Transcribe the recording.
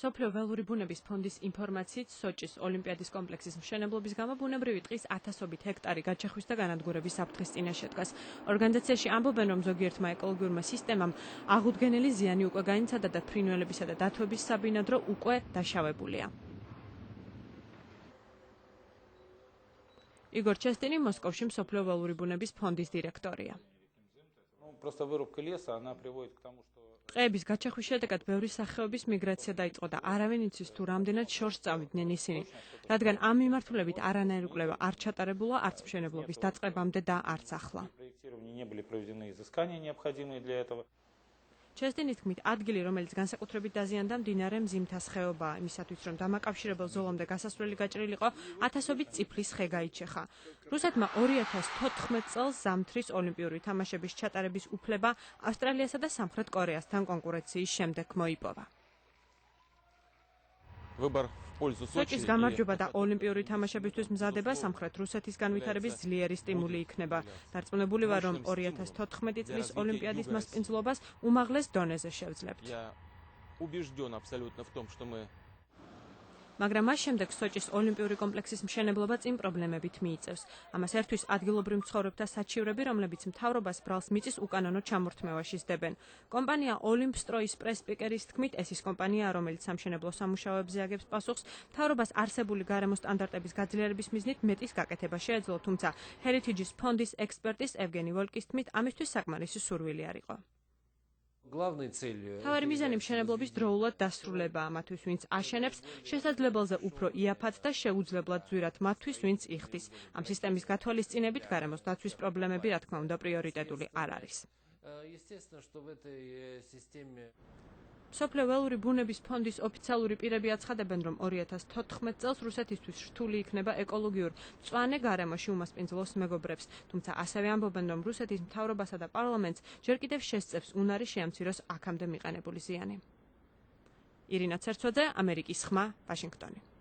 მსოფლიო ველური ბუნების ფონდის ინფორმაციით, სოჭის ოლიმპიადის კომპლექსის მშენებლობის გამო ბუნებრივი ტყის 1000-ობით ჰექტარი გაჩეხვის და განადგურების საფრთხის წინაშე დგას. ორგანიზაციაში ამბობენ, რომ ზოგიერთმა ეკოლოგიურმა სისტემამ აღუდგენელი ზიანი უკვე განიცადა და ფრინველებისა და დათვების საბინადრო უკვე დაშავებულია. იგორ ჩესტინი მოსკოვში მსოფლიო ველური ბუნების ფონდის დირექტორია. ტყეების გაჩეხვის შედეგად ბევრი სახეობის მიგრაცია დაიწყო და არავინ იცის თუ რამდენად შორს წავიდნენ ისინი, რადგან ამ მიმართულებით არანაირი კვლევა არ ჩატარებულა არც მშენებლობის დაწყებამდე და არც ახლა. ჩესტინის თქმით, ადგილი, რომელიც განსაკუთრებით დაზიანდა მდინარე მზიმთას ხეობაა, იმისათვის, რომ დამაკავშირებელ ზოლამდე გასასვლელი გაჭრილიყო, 1000-ობით წიფლის ხე გაიჩეხა. რუსეთმა 2014 წელს ზამთრის ოლიმპიური თამაშების ჩატარების უფლება ავსტრალიასა და სამხრეთ კორეასთან კონკურენციის შემდეგ მოიპოვა. სოჭის გამარჯვება და ოლიმპიური თამაშებისთვის მზადება სამხრეთ რუსეთისგან ვითარების ძლიერი სტიმული იქნება. დარწმუნებული ვარ, რომ 2014 წლის ოლიმპიადის მასპინძლობას უმაღლეს დონეზე შევძლებთ. მაგრამ მას შემდეგ სოჭის ოლიმპიური კომპლექსის მშენებლობა წინ პრობლემებით მიიწევს. ამას ერთვის ადგილობრივ მცხოვრებთა საჩივრები, რომლებიც მთავრობას ბრალს მიწის უკანონო ჩამორთმევაში სდებენ. კომპანია ოლიმპსტროის პრეს-სპიკერის თქმით, ეს ის კომპანია, რომელიც სამშენებლო სამუშაოებზე აგებს პასუხს, მთავრობას არსებული გარემო სტანდარტების გაძლიერების მიზნით მეტის გაკეთება შეეძლო, თუმცა ჰერითიჯის ფონდის ექსპერტის ევგენი ვოლკის თქმით, ამისთვის საკმარისი სურვილი არ იყო. თავარი მიზანი მშენებლობის დროულად დასრულებაა მათთვის, ვინც აშენებს, შესაძლებელზე უფრო იაფად და შეუძლებლად ძვირად მათთვის, ვინც იხდის. ამ სისტემის გათვალისწინებით გარემოს დაცვის პრობლემები, რა თქმა უნდა, პრიორიტეტული არ არის. მსოფლიო ველური ბუნების ფონდის ოფიციალური პირები აცხადებენ, რომ 2014 წელს რუსეთისთვის რთული იქნება ეკოლოგიურ მწვანე გარემოში უმასპინძლოს მეგობრებს, თუმცა ასევე ამბობენ, რომ რუსეთის მთავრობასა და პარლამენტს ჯერ კიდევ შესწევს უნარი შეამციროს აქამდე მიყენებული ზიანი. ირინა ცერცვაძე, ამერიკის ხმა, ვაშინგტონი.